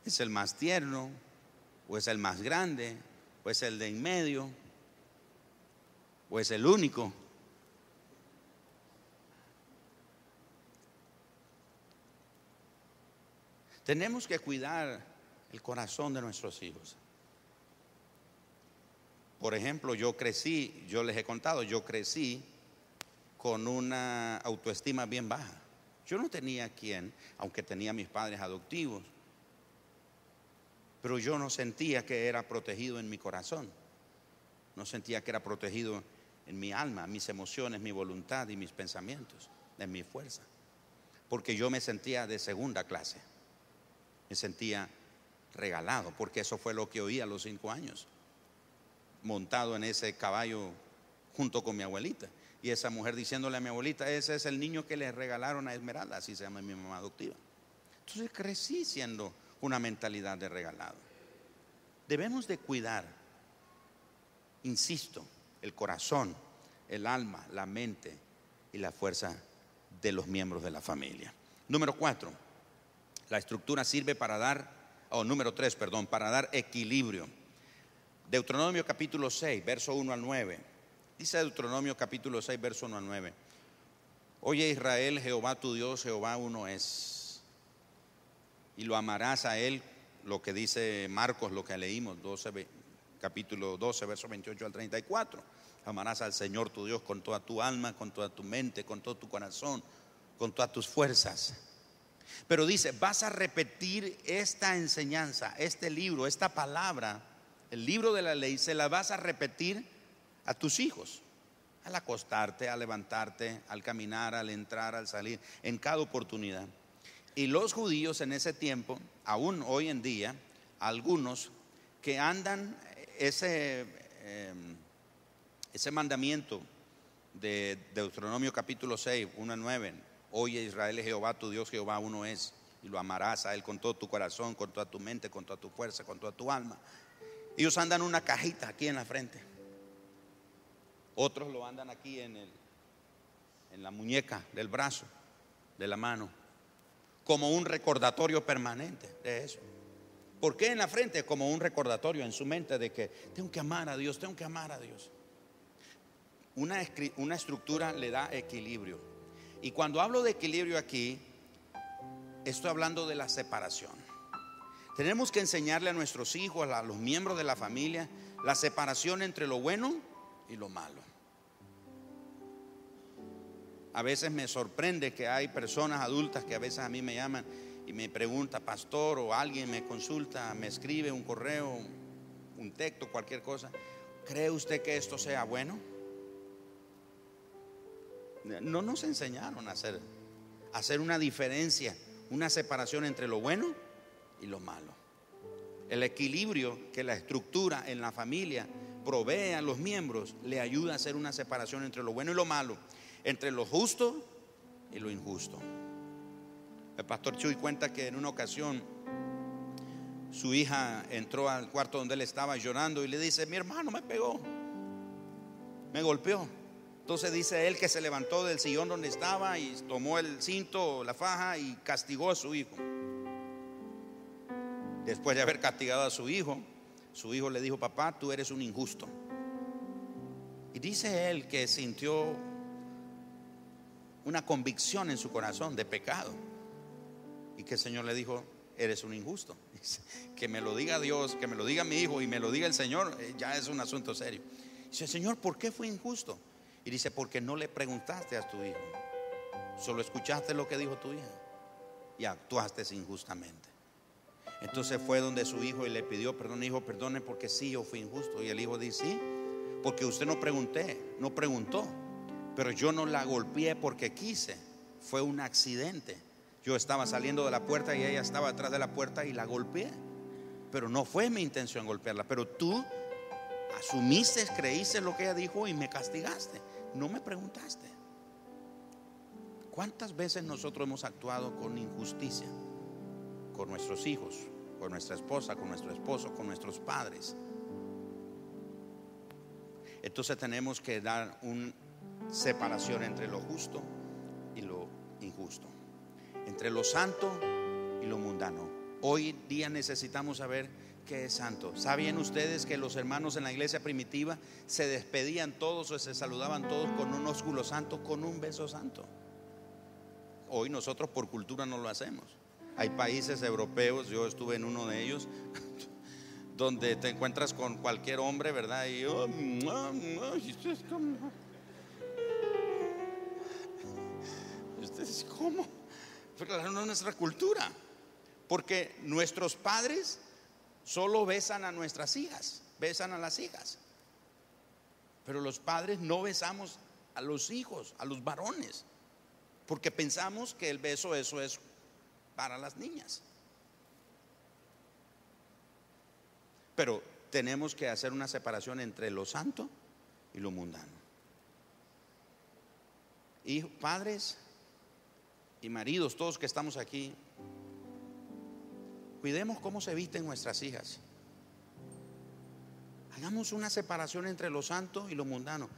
es el más tierno, o es el más grande, o es el de en medio, o es el único. Tenemos que cuidar el corazón de nuestros hijos. Por ejemplo, yo les he contado, yo crecí con una autoestima bien baja. Yo no tenía quien, aunque tenía mis padres adoptivos, pero yo no sentía que era protegido en mi corazón. No sentía que era protegido en mi alma, mis emociones, mi voluntad y mis pensamientos, en mi fuerza. Porque yo me sentía de segunda clase. Me sentía regalado, porque eso fue lo que oí a los 5 años, montado en ese caballo junto con mi abuelita, y esa mujer diciéndole a mi abuelita: ese es el niño que le regalaron a Esmeralda, así se llama mi mamá adoptiva. Entonces crecí siendo una mentalidad de regalado. Debemos de cuidar, insisto, el corazón, el alma, la mente y la fuerza de los miembros de la familia. Número 4, la estructura sirve para dar número 3, para dar equilibrio. Deuteronomio capítulo 6, verso 1 al 9. Dice Deuteronomio capítulo 6, verso 1 al 9. Oye Israel, Jehová tu Dios, Jehová uno es. Y lo amarás a él, lo que dice Marcos, lo que leímos, capítulo 12, verso 28 al 34. Amarás al Señor tu Dios con toda tu alma, con toda tu mente, con todo tu corazón, con todas tus fuerzas. Pero dice, vas a repetir esta enseñanza, este libro, esta palabra, el libro de la ley, se la vas a repetir a tus hijos, al acostarte, al levantarte, al caminar, al entrar, al salir, en cada oportunidad. Y los judíos en ese tiempo, aún hoy en día, algunos que andan ese mandamiento de Deuteronomio capítulo 6, 1 a 9. Oye Israel, Jehová tu Dios, Jehová uno es, y lo amarás a él con todo tu corazón, con toda tu mente, con toda tu fuerza, con toda tu alma. Ellos andan una cajita aquí en la frente. Otros lo andan aquí en la muñeca del brazo, de la mano, como un recordatorio permanente de eso. ¿Por qué en la frente? Como un recordatorio en su mente de que tengo que amar a Dios, tengo que amar a Dios. Una estructura le da equilibrio. Y cuando hablo de equilibrio aquí, estoy hablando de la separación. Tenemos que enseñarle a nuestros hijos, a los miembros de la familia, la separación entre lo bueno y lo malo. A veces me sorprende que hay personas adultas que a veces a mí me llaman y me pregunta, pastor, o alguien me consulta, me escribe un correo, un texto, cualquier cosa: ¿cree usted que esto sea bueno? No nos enseñaron a hacer una diferencia, una separación entre lo bueno y lo malo. El equilibrio que la estructura en la familia provee a los miembros le ayuda a hacer una separación entre lo bueno y lo malo, entre lo justo y lo injusto. El pastor Chuy cuenta que en una ocasión su hija entró al cuarto donde él estaba llorando y le dice: mi hermano me pegó, me golpeó. Entonces dice él que se levantó del sillón donde estaba y tomó el cinto, la faja, y castigó a su hijo. Después de haber castigado a su hijo le dijo: papá, tú eres un injusto. Y dice él que sintió una convicción en su corazón de pecado, y que el Señor le dijo: eres un injusto. Que me lo diga Dios, que me lo diga mi hijo y me lo diga el Señor, ya es un asunto serio. Dice: Señor, ¿por qué fui injusto? Y dice: porque no le preguntaste a tu hijo, solo escuchaste lo que dijo tu hija y actuaste injustamente. Entonces fue donde su hijo y le pidió perdón. Hijo, perdone porque sí, yo fui injusto. Y el hijo dice: sí, porque usted no preguntó, pero yo no la golpeé porque quise, fue un accidente. Yo estaba saliendo de la puerta y ella estaba atrás de la puerta y la golpeé, pero no fue mi intención golpearla. Pero tú asumiste, creíste lo que ella dijo y me castigaste, no me preguntaste. ¿Cuántas veces nosotros hemos actuado con injusticia con nuestros hijos, con nuestra esposa, con nuestro esposo, con nuestros padres? Entonces tenemos que dar una separación entre lo justo y lo injusto, entre lo santo y lo mundano. Hoy día necesitamos saber qué es santo. ¿Sabían ustedes que los hermanos en la iglesia primitiva se despedían todos o se saludaban todos con un ósculo santo, con un beso santo? Hoy nosotros por cultura no lo hacemos. Hay países europeos, yo estuve en uno de ellos, donde te encuentras con cualquier hombre, ¿verdad? Y ustedes, ¿cómo? Pero no es nuestra cultura, porque nuestros padres solo besan a nuestras hijas, besan a las hijas, pero los padres no besamos a los hijos, a los varones, porque pensamos que el beso, eso es para las niñas. Pero tenemos que hacer una separación entre lo santo y lo mundano. Y padres y maridos, todos que estamos aquí, cuidemos cómo se visten nuestras hijas. Hagamos una separación entre lo santo y lo mundano.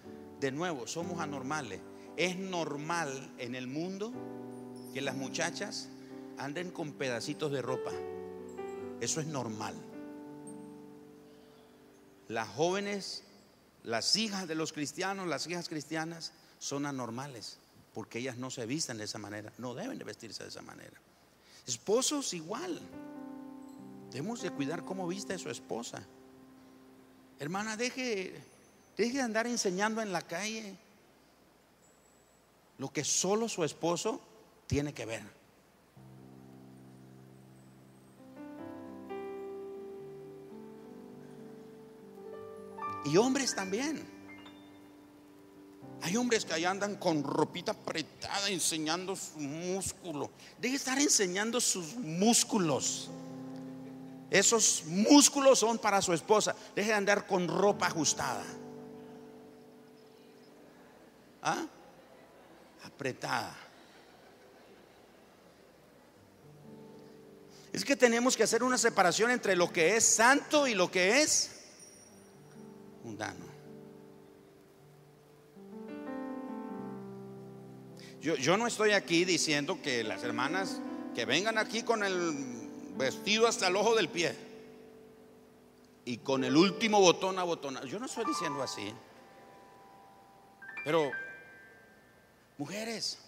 De nuevo, somos anormales. Es normal en el mundo que las muchachas anden con pedacitos de ropa. Eso es normal. Las jóvenes, las hijas de los cristianos, las hijas cristianas son anormales, porque ellas no se visten de esa manera, no deben de vestirse de esa manera. Esposos igual, debemos de cuidar cómo viste a su esposa. Hermana, deje de andar enseñando en la calle lo que solo su esposo tiene que ver. Y hombres también. Hay hombres que allá andan con ropita apretada enseñando su músculo. Deje de estar enseñando sus músculos. Esos músculos son para su esposa. Deje de andar con ropa ajustada, apretada. Es que tenemos que hacer una separación entre lo que es santo y lo que es mundano. Yo no estoy aquí diciendo que las hermanas que vengan aquí con el vestido hasta el ojo del pie y con el último botón abotonado. Yo no estoy diciendo así. Pero mujeres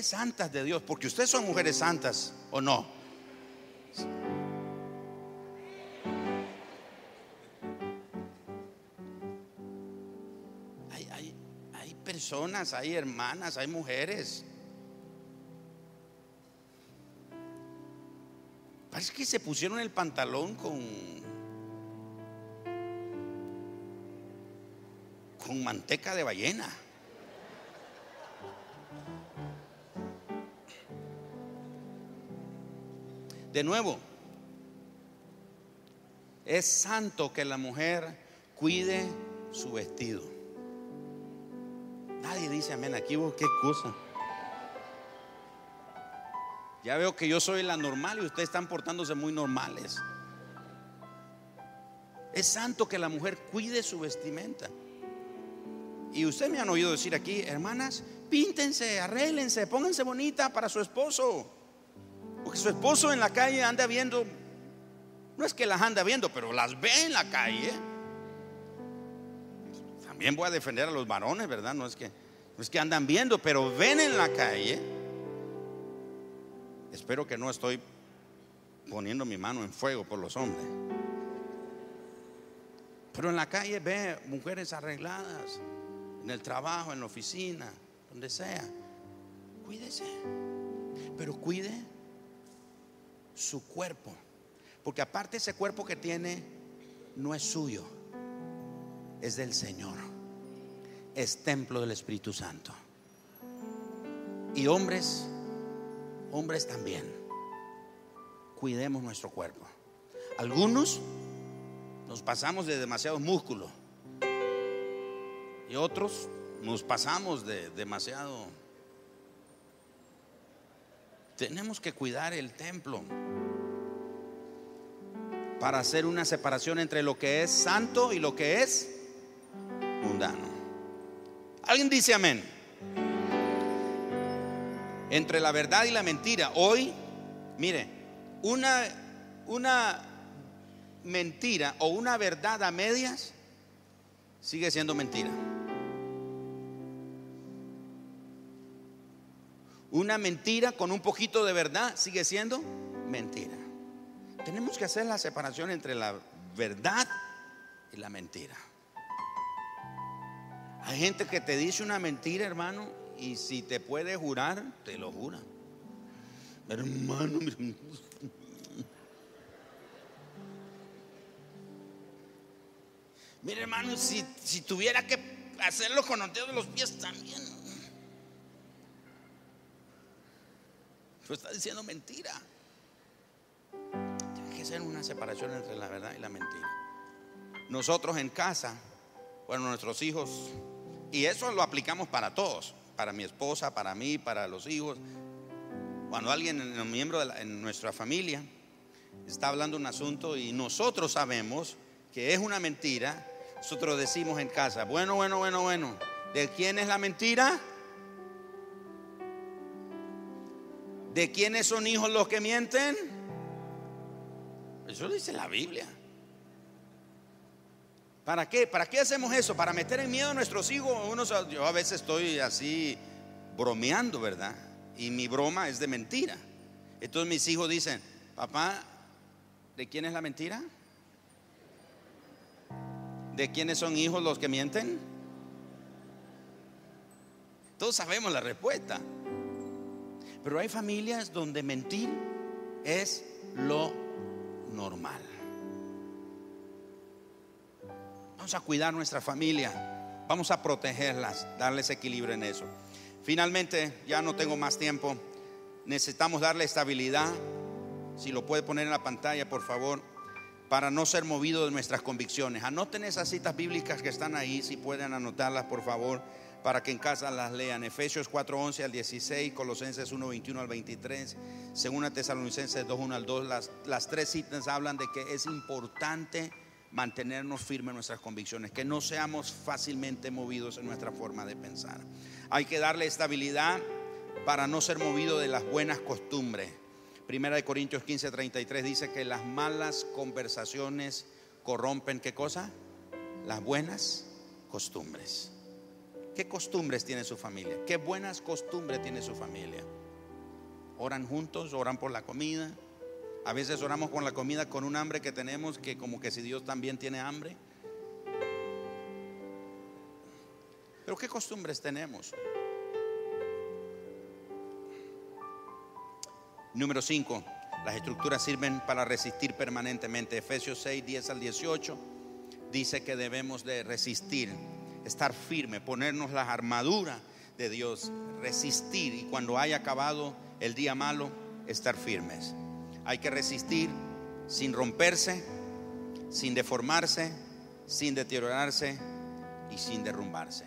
santas de Dios, porque ustedes son mujeres santas, ¿o no? Hay personas, hay hermanas, hay mujeres. Parece que se pusieron el pantalón con manteca de ballena. De nuevo, es santo que la mujer cuide su vestido. Nadie dice amén aquí. ¿Qué cosa? Ya veo que yo soy la normal y ustedes están portándose muy normales. Es santo que la mujer cuide su vestimenta. Y ustedes me han oído decir aquí: hermanas, píntense, arréglense, pónganse bonita para su esposo. Porque su esposo en la calle anda viendo, no es que las anda viendo, pero las ve en la calle. También voy a defender a los varones, ¿verdad? No es que andan viendo, pero ven en la calle. Espero que no estoy poniendo mi mano en fuego por los hombres. Pero en la calle ve mujeres arregladas, en el trabajo, en la oficina, donde sea. Cuídese, pero cuide su cuerpo, porque aparte ese cuerpo que tiene no es suyo, es del Señor, es templo del Espíritu Santo. Y hombres también, cuidemos nuestro cuerpo. Algunos nos pasamos de demasiados músculos y otros nos pasamos de demasiado. Tenemos que cuidar el templo para hacer una separación entre lo que es santo y lo que es mundano. ¿Alguien dice amén? Entre la verdad y la mentira. Hoy, mire, una mentira o una verdad a medias sigue siendo mentira. Una mentira con un poquito de verdad sigue siendo mentira. Tenemos que hacer la separación entre la verdad y la mentira. Hay gente que te dice una mentira, hermano, y si te puede jurar, te lo jura. Hermano, mire, hermano, si tuviera que hacerlo con los dedos de los pies también. Pero está diciendo mentira. Tiene que ser una separación entre la verdad y la mentira. Nosotros en casa, bueno, nuestros hijos, y eso lo aplicamos para todos, para mi esposa, para mí, para los hijos. Cuando alguien, un miembro en nuestra familia, está hablando un asunto y nosotros sabemos que es una mentira, nosotros decimos en casa: bueno, ¿de quién es la mentira? ¿De quiénes son hijos los que mienten? Eso dice la Biblia. ¿Para qué? ¿Para qué hacemos eso? ¿Para meter en miedo a nuestros hijos? Yo a veces estoy así bromeando, ¿verdad? Y mi broma es de mentira. Entonces mis hijos dicen: papá, ¿de quién es la mentira? ¿De quiénes son hijos los que mienten? Todos sabemos la respuesta. Pero hay familias donde mentir es lo normal. Vamos a cuidar nuestra familia, vamos a protegerlas, darles equilibrio en eso. Finalmente, ya no tengo más tiempo. Necesitamos darle estabilidad. Si lo puede poner en la pantalla, por favor, para no ser movido de nuestras convicciones. Anoten esas citas bíblicas que están ahí, si pueden anotarlas, por favor, para que en casa las lean. Efesios 4:11 al 16, Colosenses 1:21 al 23, 2 Tesalonicenses 2:1 al 2. Las tres citas hablan de que es importante mantenernos firmes en nuestras convicciones, que no seamos fácilmente movidos en nuestra forma de pensar. Hay que darle estabilidad para no ser movido de las buenas costumbres. Primera de Corintios 15:33 dice que las malas conversaciones corrompen, ¿qué cosa? Las buenas costumbres. ¿Qué costumbres tiene su familia? ¿Qué buenas costumbres tiene su familia? ¿Oran juntos? ¿Oran por la comida? A veces oramos con la comida con un hambre que tenemos, que como que si Dios también tiene hambre. Pero ¿qué costumbres tenemos? Número 5, las estructuras sirven para resistir permanentemente. Efesios 6:10 al 18 dice que debemos de resistir, estar firme, ponernos la armadura de Dios, resistir, y cuando haya acabado el día malo, estar firmes. Hay que resistir sin romperse, sin deformarse, sin deteriorarse y sin derrumbarse.